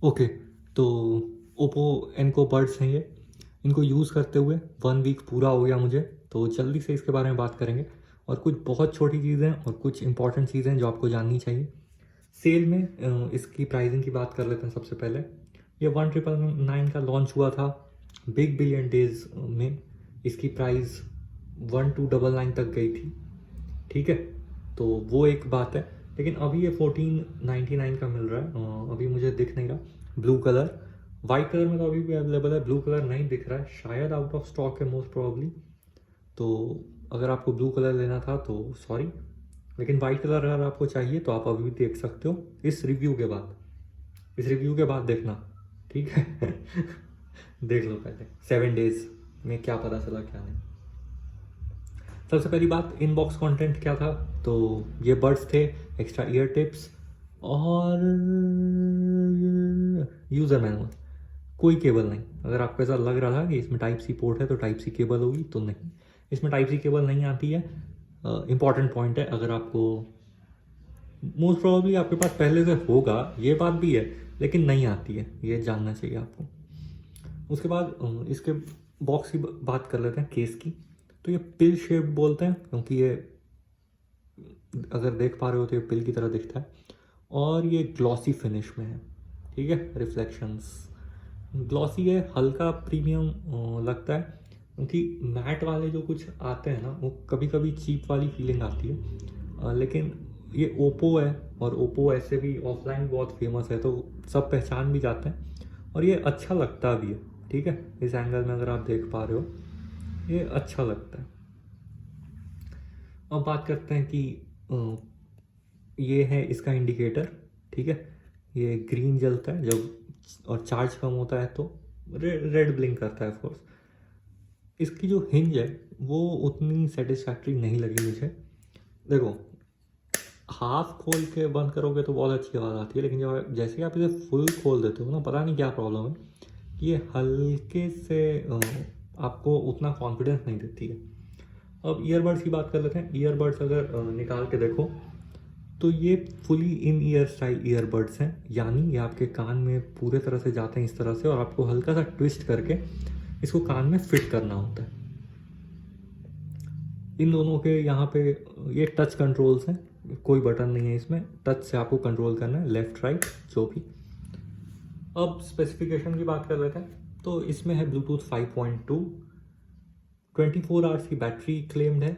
Okay, तो Oppo Enco buds हैं ये। इनको यूज़ करते हुए 1 वीक पूरा हो गया मुझे, तो जल्दी से इसके बारे में बात करेंगे और कुछ बहुत छोटी चीज़ें और कुछ इंपॉर्टेंट चीज़ें जो आपको जाननी चाहिए। सेल में इसकी प्राइसिंग की बात कर लेते हैं सबसे पहले। ये 1999 का लॉन्च हुआ था। बिग बिलियन डेज में इसकी प्राइस 1299 तक गई थी, ठीक है। तो वो एक बात है, लेकिन अभी ये 1499 का मिल रहा है। अभी मुझे दिख नहीं रहा ब्लू कलर। वाइट कलर में तो अभी भी अवेलेबल है, ब्लू कलर नहीं दिख रहा है, शायद आउट ऑफ स्टॉक है मोस्ट प्रोबेबली। तो अगर आपको ब्लू कलर लेना था तो सॉरी, लेकिन वाइट कलर अगर आपको चाहिए तो आप अभी भी देख सकते हो इस रिव्यू के बाद। इस रिव्यू के बाद देखना, ठीक है। देख लो पहले 7 डेज में क्या पता चला क्या नहीं। सबसे पहली बात, इनबॉक्स कंटेंट क्या था, तो ये बड्स थे, एक्स्ट्रा ईयर टिप्स और यूज़र मैनुअल। कोई केबल नहीं। अगर आपको ऐसा लग रहा था कि इसमें टाइप सी पोर्ट है तो टाइप सी केबल होगी, तो नहीं, इसमें टाइप सी केबल नहीं आती है। इंपॉर्टेंट पॉइंट है, अगर आपको मोस्ट प्रोबेबली आपके पास पहले से होगा, ये बात भी है, लेकिन नहीं आती है, ये जानना चाहिए आपको। उसके बाद इसके बॉक्स की बात कर लेते हैं, केस की। तो ये पिल शेप बोलते हैं क्योंकि ये अगर देख पा रहे हो तो ये पिल की तरह दिखता है, और ये ग्लॉसी फिनिश में है, ठीक है। रिफ्लेक्शंस ग्लॉसी है, हल्का प्रीमियम लगता है, क्योंकि मैट वाले जो कुछ आते हैं ना वो कभी कभी चीप वाली फीलिंग आती है। लेकिन ये ओप्पो है, और ओप्पो ऐसे भी ऑफलाइन बहुत फेमस है, तो सब पहचान भी जाते हैं, और ये अच्छा लगता भी है, ठीक है। इस एंगल में अगर आप देख पा रहे हो, ये अच्छा लगता है। अब बात करते हैं कि ये है इसका इंडिकेटर, ठीक है। ये ग्रीन जलता है जब, और चार्ज कम होता है तो रेड ब्लिंक करता है ऑफकोर्स। इसकी जो हिंज है वो उतनी सेटिस्फैक्ट्री नहीं लगी मुझे। देखो, हाफ खोल के बंद करोगे तो बहुत अच्छी आवाज़ आती है, लेकिन जब जैसे कि आप इसे फुल खोल देते हो ना, पता नहीं क्या प्रॉब्लम है कि ये हल्के से आपको उतना कॉन्फिडेंस नहीं देती है। अब ईयरबड्स की बात कर लेते हैं। ईयरबड्स अगर निकाल के देखो तो ये fully in year style earbuds हैं, यानी ये आपके कान में पूरे तरह से जाते हैं इस तरह से, और आपको हल्का सा ट्विस्ट करके इसको कान में फिट करना होता है। इन दोनों के यहाँ पे ये टच कंट्रोल्स हैं, कोई बटन नहीं है इसमें, टच से आपको कंट्रोल करना है, लेफ्ट राइट जो भी। अब स्पेसिफिकेशन की बात कर लेते हैं। तो इसमें है ब्लूटूथ 5.2, 24 आवर्स की बैटरी क्लेम्ड है,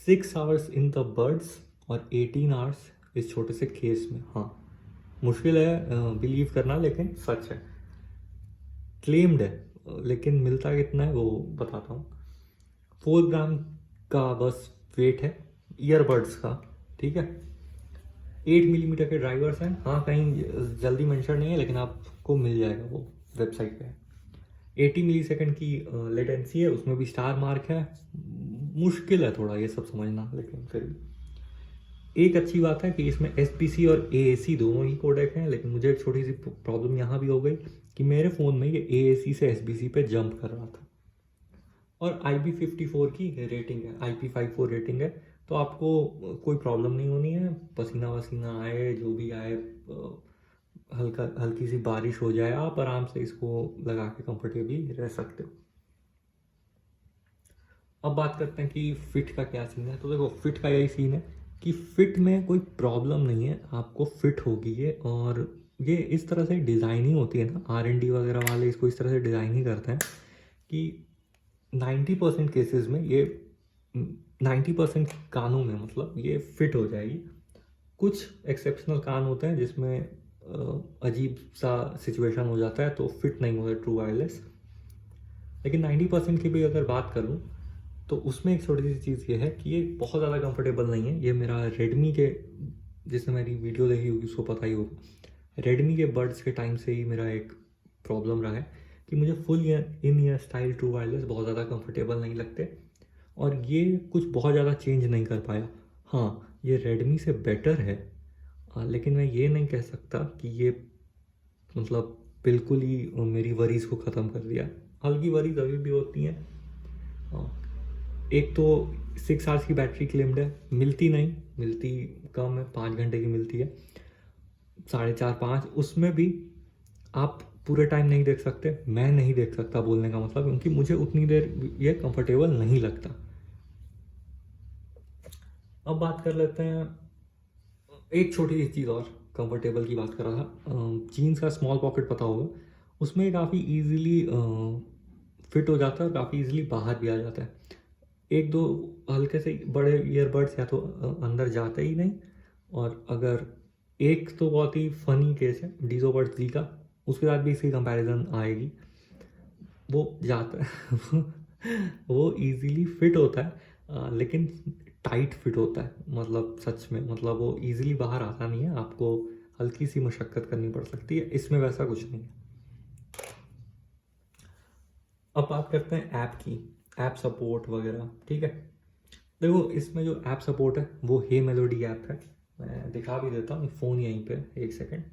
6 आवर्स इन द बर्ड्स और 18 आवर्स इस छोटे से केस में। हाँ, मुश्किल है बिलीव करना, लेकिन सच है, क्लेम्ड है, लेकिन मिलता कितना है वो बताता हूँ। 4 ग्राम का बस वेट है ईयरबड्स का, ठीक है। 8 मिलीमीटर के ड्राइवर्स हैं, हाँ कहीं जल्दी मेंशन नहीं है, लेकिन आपको मिल जाएगा वो वेबसाइट पे। 80 मिली सेकेंड की लेटेंसी है, उसमें भी स्टार मार्क है। मुश्किल है थोड़ा ये सब समझना, लेकिन फिर भी एक अच्छी बात है कि इसमें SBC और AAC दोनों ही कोडेक हैं, लेकिन मुझे एक छोटी सी प्रॉब्लम यहाँ भी हो गई कि मेरे फ़ोन में ये AAC से SBC पे जंप कर रहा था। और IP54 की रेटिंग है, IP54 रेटिंग है, तो आपको कोई प्रॉब्लम नहीं होनी है। पसीना वसीना आए, जो भी आए, हल्का हल्की सी बारिश हो जाए, आप आराम से इसको लगा के कंफर्टेबली रह सकते हो। अब बात करते हैं कि फिट का क्या सीन है। तो देखो, फिट का यही सीन है कि फिट में कोई प्रॉब्लम नहीं है, आपको फिट होगी ये। और ये इस तरह से डिज़ाइनिंग होती है ना, R&D वगैरह वाले इसको इस तरह से डिज़ाइन ही करते हैं कि 90% केसेस में ये 90% कानों में मतलब ये फिट हो जाएगी। कुछ एक्सेप्शनल कान होते हैं जिसमें अजीब सा सिचुएशन हो जाता है तो फिट नहीं होता ट्रू वायरलेस, लेकिन 90% की भी अगर बात करूँ तो उसमें एक छोटी सी चीज़ ये है कि ये बहुत ज़्यादा कंफर्टेबल नहीं है। ये मेरा रेडमी के, जिसने मेरी वीडियो देखी होगी उसको पता ही होगा, रेडमी के बड्स के टाइम से ही मेरा एक प्रॉब्लम रहा है कि मुझे full in year style true wireless बहुत ज़्यादा कंफर्टेबल नहीं लगते, और ये कुछ बहुत ज़्यादा चेंज नहीं कर पाया। हाँ, ये रेडमी से बेटर है, लेकिन मैं ये नहीं कह सकता कि ये मतलब बिल्कुल ही मेरी वरीज़ को ख़त्म कर दिया। हल्की वरीज़ अभी भी होती हैं। एक तो 6 आवर्स की बैटरी क्लेम्ड है, मिलती नहीं, मिलती कम है, 5 घंटे की मिलती है, 4.5 5, उसमें भी आप पूरे टाइम नहीं देख सकते, मैं नहीं देख सकता बोलने का मतलब, क्योंकि मुझे उतनी देर ये कंफर्टेबल नहीं लगता। अब बात कर लेते हैं एक छोटी सी चीज़ और, कंफर्टेबल की बात कर रहा था। जीन्स का स्मॉल पॉकेट पता होगा, उसमें काफ़ी इजीली फिट हो जाता है और काफ़ी इजीली बाहर भी आ जाता है। एक दो हल्के से बड़े ईयरबड्स या तो अंदर जाते ही नहीं, और अगर एक तो बहुत ही फनी केस है डीजो बड्स डी का, उसके साथ भी इसकी कंपैरिजन आएगी। वो जाता है वो इजीली फिट होता है, लेकिन टाइट फिट होता है, मतलब सच में, मतलब वो इजीली बाहर आता नहीं है, आपको हल्की सी मशक्कत करनी पड़ सकती है। इसमें वैसा कुछ नहीं है। अब बात करते हैं ऐप की, ऐप सपोर्ट वगैरह, ठीक है। देखो इसमें जो ऐप सपोर्ट है वो हे मेलोडी ऐप है, मैं दिखा भी देता हूँ, फ़ोन यहीं पे, एक सेकेंड।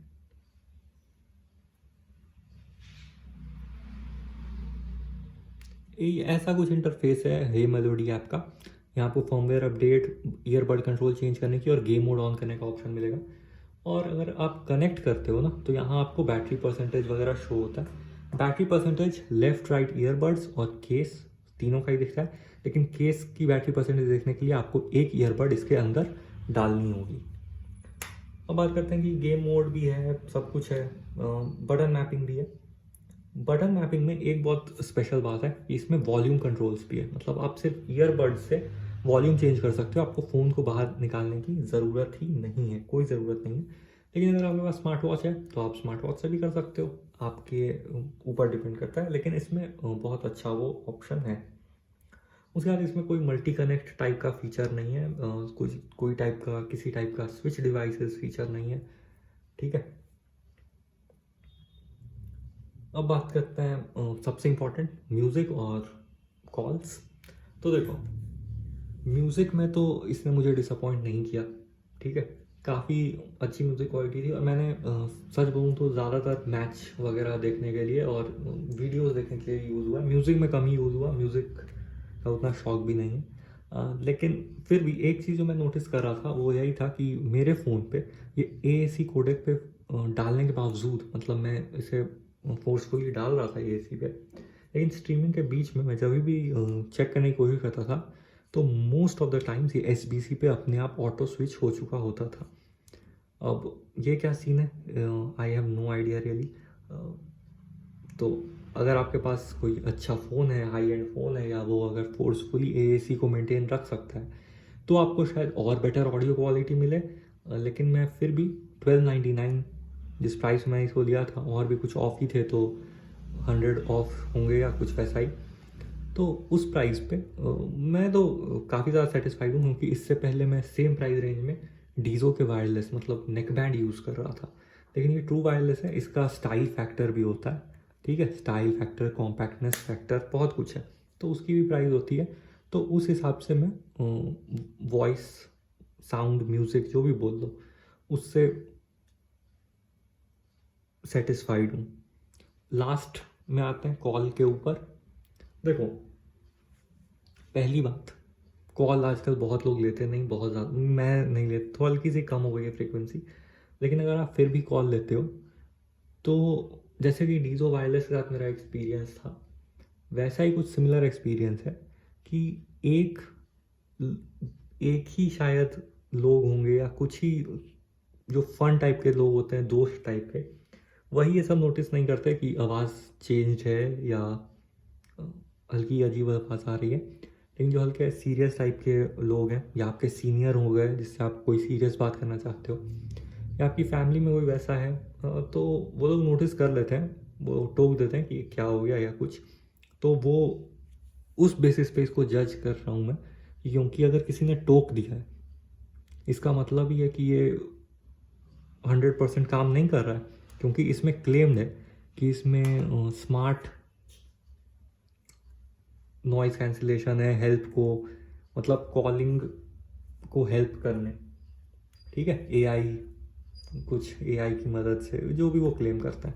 ये ऐसा कुछ इंटरफेस है हे मेलोडी ऐप का। यहाँ आपको firmware update, earbud control change करने की और गेम मोड ऑन करने का ऑप्शन मिलेगा। और अगर आप कनेक्ट करते हो ना, तो यहाँ आपको बैटरी परसेंटेज वगैरह शो होता है। Battery percentage left right earbuds और केस तीनों का ही दिखता है, लेकिन केस की बैटरी परसेंटेज देखने के लिए आपको एक ईयरबड इसके अंदर डालनी होगी। अब बात करते हैं कि गेम मोड भी है, सब कुछ है, बटन मैपिंग भी है। बटन मैपिंग में एक बहुत स्पेशल बात है कि इसमें वॉल्यूम कंट्रोल्स भी है, मतलब आप सिर्फ ईयरबड से वॉल्यूम चेंज कर सकते हो, आपको फ़ोन को बाहर निकालने की ज़रूरत ही नहीं है, कोई ज़रूरत नहीं है। लेकिन अगर आपके पास स्मार्ट वॉच है तो आप स्मार्ट वॉच से भी कर सकते हो, आपके ऊपर डिपेंड करता है, लेकिन इसमें बहुत अच्छा वो ऑप्शन है। उसके बाद इसमें कोई मल्टी कनेक्ट टाइप का फीचर नहीं है, कुछ कोई टाइप का किसी टाइप का स्विच डिवाइसेस फीचर नहीं है, ठीक है। अब बात करते हैं सबसे इम्पोर्टेंट म्यूज़िक और कॉल्स। तो देखो म्यूज़िक में तो इसने मुझे डिसअपॉइंट नहीं किया, ठीक है। काफ़ी अच्छी म्यूज़िक क्वालिटी थी, और मैंने सच बोलूँ तो ज़्यादातर मैच वगैरह देखने के लिए और वीडियोस देखने के लिए यूज़ हुआ है। म्यूज़िक में कम ही यूज़ हुआ, म्यूज़िक का उतना शौक भी नहीं है। लेकिन फिर भी एक चीज़ जो मैं नोटिस कर रहा था वो यही था कि मेरे फ़ोन पे ये AAC कोडेक पे डालने के बावजूद, मतलब मैं इसे फोर्सफुली डाल रहा था AAC पे, लेकिन स्ट्रीमिंग के बीच में मैं जब भी चेक करने की कोशिश करता था तो मोस्ट ऑफ द टाइम्स ये SBC पे अपने आप ऑटो स्विच हो चुका होता था। अब ये क्या सीन है, I have no idea really. तो अगर आपके पास कोई अच्छा फ़ोन है, हाई एंड फ़ोन है, या वो अगर फोर्सफुली AAC को मेंटेन रख सकता है, तो आपको शायद और बेटर ऑडियो क्वालिटी मिले। लेकिन मैं फिर भी 1299 जिस प्राइस में इसको लिया था, और भी कुछ ऑफ ही थे तो 100 ऑफ होंगे या कुछ वैसा ही, तो उस प्राइस पे मैं तो काफ़ी ज़्यादा सेटिस्फाइड हूँ, क्योंकि इससे पहले मैं सेम प्राइस रेंज में डीजो के वायरलेस, मतलब नेक बैंड यूज़ कर रहा था। लेकिन ये ट्रू वायरलेस है, इसका स्टाइल फैक्टर भी होता है, ठीक है, स्टाइल फैक्टर, कॉम्पैक्टनेस फैक्टर, बहुत कुछ है, तो उसकी भी प्राइस होती है। तो उस हिसाब से मैं वॉइस, साउंड, म्यूज़िक जो भी बोल दो, उससे सेटिस्फाइड हूँ। लास्ट में आते हैं कॉल के ऊपर। देखो पहली बात, कॉल आजकल बहुत लोग लेते नहीं, बहुत ज़्यादा, मैं नहीं लेता, तो हल्की सी कम हो गई है फ्रीक्वेंसी। लेकिन अगर आप फिर भी कॉल लेते हो, तो जैसे कि डीजो वायरलेस के साथ मेरा एक्सपीरियंस था, वैसा ही कुछ सिमिलर एक्सपीरियंस है कि एक एक ही शायद लोग होंगे, या कुछ ही जो फन टाइप के लोग होते हैं, दोस्त टाइप के, वही ये सब नोटिस नहीं करते कि आवाज़ चेंज है या हल्की अजीब आवाज़ आ रही है। लेकिन जो हल्के सीरियस टाइप के लोग हैं, या आपके सीनियर हो गए जिससे आप कोई सीरियस बात करना चाहते हो, या आपकी फैमिली में कोई वैसा है, तो वो लोग नोटिस कर लेते हैं, वो टोक देते हैं कि क्या हो गया या कुछ। तो वो उस बेसिस पे इसको जज कर रहा हूँ मैं, क्योंकि अगर किसी ने टोक दिया है, इसका मतलब ही है कि ये 100% काम नहीं कर रहा है, क्योंकि इसमें क्लेम्ड है कि इसमें स्मार्ट नॉइज़ कैंसिलेशन है, हेल्प को, मतलब कॉलिंग को हेल्प करने, ठीक है, एआई, कुछ एआई की मदद से, जो भी वो क्लेम करता है,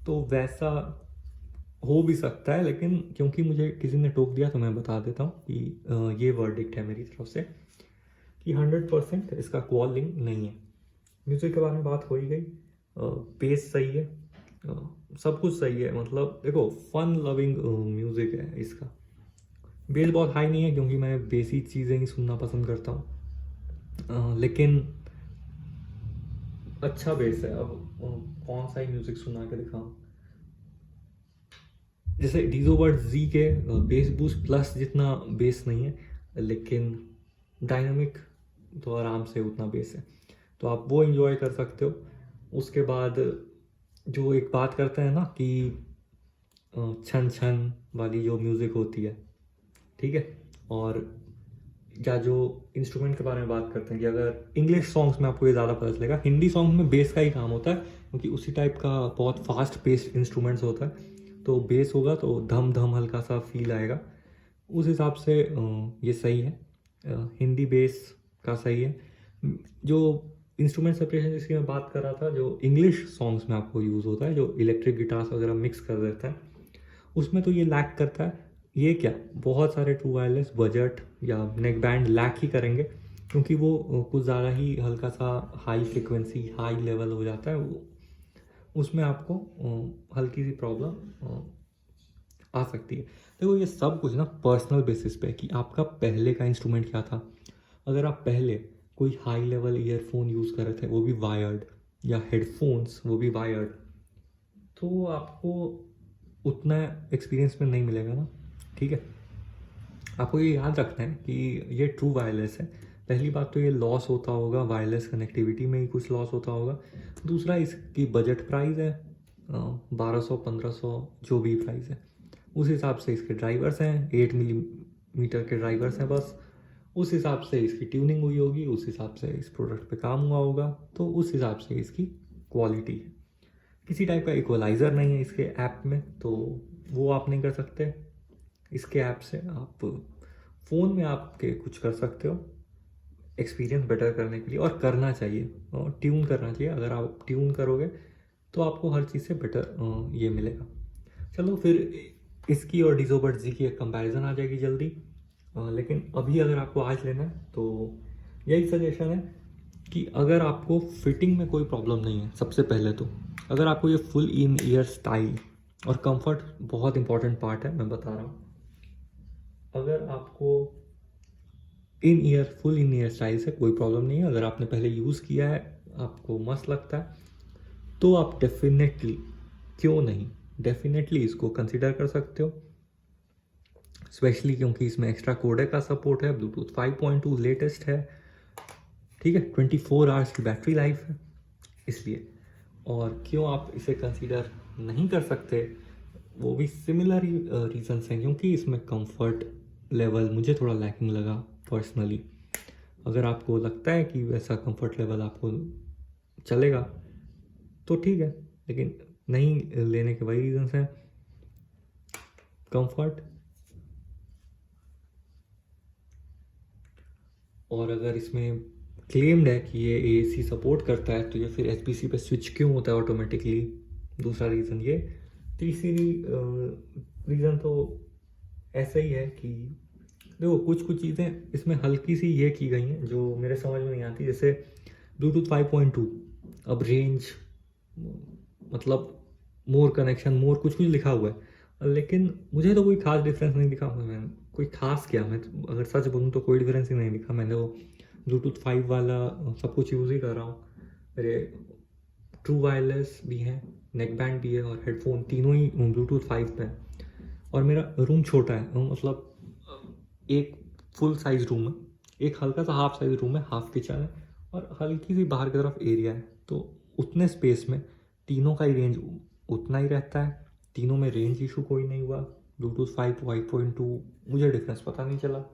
तो वैसा हो भी सकता है। लेकिन क्योंकि मुझे किसी ने टोक दिया तो मैं बता देता हूँ कि ये वर्डिक्ट है मेरी तरफ से कि 100% इसका कॉलिंग नहीं है। म्यूज़िक के बारे में बात हो ही गई, बेस सही है, सब कुछ सही है, मतलब देखो फन लविंग म्यूज़िक है इसका। बेस बहुत हाई नहीं है क्योंकि मैं बेसिक चीज़ें ही सुनना पसंद करता हूँ, लेकिन अच्छा बेस है। अब कौन सा ही म्यूज़िक सुना के दिखाऊँ। जैसे डीजोवर्ड जी के बेस बूस्ट प्लस जितना बेस नहीं है, लेकिन डायनामिक तो आराम से उतना बेस है, तो आप वो इन्जॉय कर सकते हो। उसके बाद जो एक बात करते हैं ना कि छन छन वाली जो म्यूज़िक होती है, ठीक है, और या जो इंस्ट्रूमेंट के बारे में बात करते हैं कि अगर इंग्लिश सॉन्ग्स में आपको ये ज़्यादा पता चलेगा, हिंदी सॉन्ग में बेस का ही काम होता है क्योंकि उसी टाइप का बहुत फास्ट पेस्ड इंस्ट्रूमेंट्स होता है, तो बेस होगा तो धम धम हल्का सा फील आएगा। उस हिसाब से ये सही है, हिंदी बेस का सही है। जो इंस्ट्रूमेंट सेपरेशन जिसकी मैं बात कर रहा था, जो इंग्लिश सॉन्ग्स में आपको यूज़ होता है, जो इलेक्ट्रिक गिटार्स वगैरह मिक्स कर देता है, उसमें तो ये लैक करता है। ये क्या, बहुत सारे ट्रू वायरलेस बजट या नेक बैंड लैक ही करेंगे क्योंकि वो कुछ ज़्यादा ही हल्का सा हाई फ्रिक्वेंसी हाई लेवल हो जाता है, वो उसमें आपको हल्की सी प्रॉब्लम आ सकती है। देखो ये सब कुछ ना पर्सनल बेसिस पे है कि आपका पहले का इंस्ट्रूमेंट क्या था। अगर आप पहले कोई हाई लेवल ईयरफोन यूज़ कर रहे थे, वो भी वायर्ड, या हेडफोन्स वो भी वायर्ड, तो आपको उतना एक्सपीरियंस में नहीं मिलेगा ना, ठीक है। आपको ये याद रखना है कि ये ट्रू वायरलेस है। पहली बात तो ये लॉस होता होगा, वायरलेस कनेक्टिविटी में ही कुछ लॉस होता होगा। दूसरा, इसकी बजट प्राइस है 1200-1500 जो भी प्राइस है, उस हिसाब से इसके ड्राइवर्स हैं 8 मिलीमीटर के ड्राइवर्स हैं बस। उस हिसाब से इसकी ट्यूनिंग हुई होगी, उस हिसाब से इस प्रोडक्ट पे काम हुआ होगा, तो उस हिसाब से इसकी क्वालिटी है। किसी टाइप का इक्वलाइज़र नहीं है इसके ऐप में, तो वो आप नहीं कर सकते। इसके ऐप से आप फ़ोन में आपके कुछ कर सकते हो एक्सपीरियंस बेटर करने के लिए, और करना चाहिए, और ट्यून करना चाहिए। अगर आप ट्यून करोगे तो आपको हर चीज़ से बेटर ये मिलेगा। चलो फिर इसकी और डीजोबर्ड जी की एक कंपैरिजन आ जाएगी जल्दी, लेकिन अभी अगर आपको आज लेना है तो यही सजेशन है कि अगर आपको फिटिंग में कोई प्रॉब्लम नहीं है, सबसे पहले तो अगर आपको ये फुल इन ईयर स्टाइल और कंफर्ट बहुत इंपॉर्टेंट पार्ट है, मैं बता रहा हूँ। अगर आपको फुल इन ईयर स्टाइल से कोई प्रॉब्लम नहीं है, अगर आपने पहले यूज़ किया है, आपको मस्त लगता है, तो आप डेफिनेटली, क्यों नहीं, डेफिनेटली इसको कंसिडर कर सकते हो। स्पेशली क्योंकि इसमें एक्स्ट्रा कोडेक का सपोर्ट है, ब्लूटूथ 5.2 लेटेस्ट है, ठीक है, 24 आवर्स की बैटरी लाइफ है इसलिए। और क्यों आप इसे कंसीडर नहीं कर सकते, वो भी सिमिलर ही रीजंस हैं, क्योंकि इसमें कंफर्ट लेवल मुझे थोड़ा लैकिंग लगा पर्सनली। अगर आपको लगता है कि वैसा कंफर्ट लेवल आपको चलेगा तो ठीक है, लेकिन नहीं लेने के वही रीजंस हैं, कंफर्ट। और अगर इसमें क्लेम्ड है कि ये एएसी सपोर्ट करता है, तो ये फिर एचपीसी पे स्विच क्यों होता है ऑटोमेटिकली, दूसरा रीज़न ये। तीसरी रीज़न तो ऐसा ही है कि देखो कुछ कुछ चीज़ें इसमें हल्की सी ये की गई हैं जो मेरे समझ में नहीं आती। जैसे ब्लूटूथ 5.2, अब रेंज, मतलब मोर कनेक्शन, मोर कुछ कुछ लिखा हुआ है, लेकिन मुझे तो कोई खास डिफरेंस नहीं दिखा। मैं कोई खास क्या, मैं अगर सच बोलूँ तो कोई डिफरेंस ही नहीं दिखा। मैंने वो ब्लूटूथ 5 वाला सब कुछ यूज़ ही कर रहा हूँ। मेरे ट्रू वायरलेस भी हैं, नेक बैंड भी है, और हेडफोन तीनों ही ब्लूटूथ 5 पे हैं। और मेरा रूम छोटा है, मतलब एक फुल साइज रूम है, एक हल्का सा हाफ साइज रूम है, हाफ किचन है, और हल्की सी बाहर की तरफ एरिया है। तो उतने स्पेस में तीनों का ही रेंज उतना ही रहता है, तीनों में रेंज इशू कोई नहीं हुआ। ब्लूटूथ 5.2 मुझे डिफरेंस पता नहीं चला।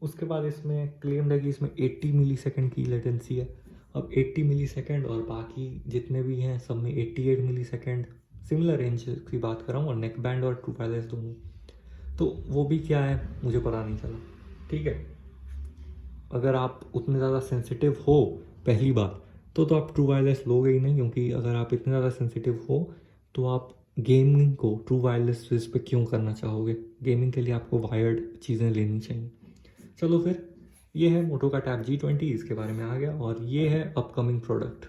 उसके बाद इसमें क्लेम्ड है कि इसमें 80 मिली सेकेंड की लेटेंसी है। अब 80 मिली सेकेंड और बाकी जितने भी हैं सब में 88 मिली सेकेंड, सिमिलर रेंज की बात कर रहा हूँ, और नेक बैंड और ट्रू वायरलेस दोनों, तो वो भी क्या है मुझे पता नहीं चला, ठीक है। अगर आप उतने ज़्यादा सेंसिटिव हो पहली बात, तो आप ट्रू वायरलेस लोगे ही नहीं, क्योंकि अगर आप इतने ज़्यादा सेंसिटिव हो तो आप गेमिंग को ट्रू वायरलेस पे क्यों करना चाहोगे। गेमिंग के लिए आपको वायर्ड चीज़ें लेनी चाहिए। चलो फिर, ये है मोटो का टैब G20, इसके बारे में आ गया, और ये है अपकमिंग प्रोडक्ट।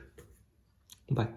बाय।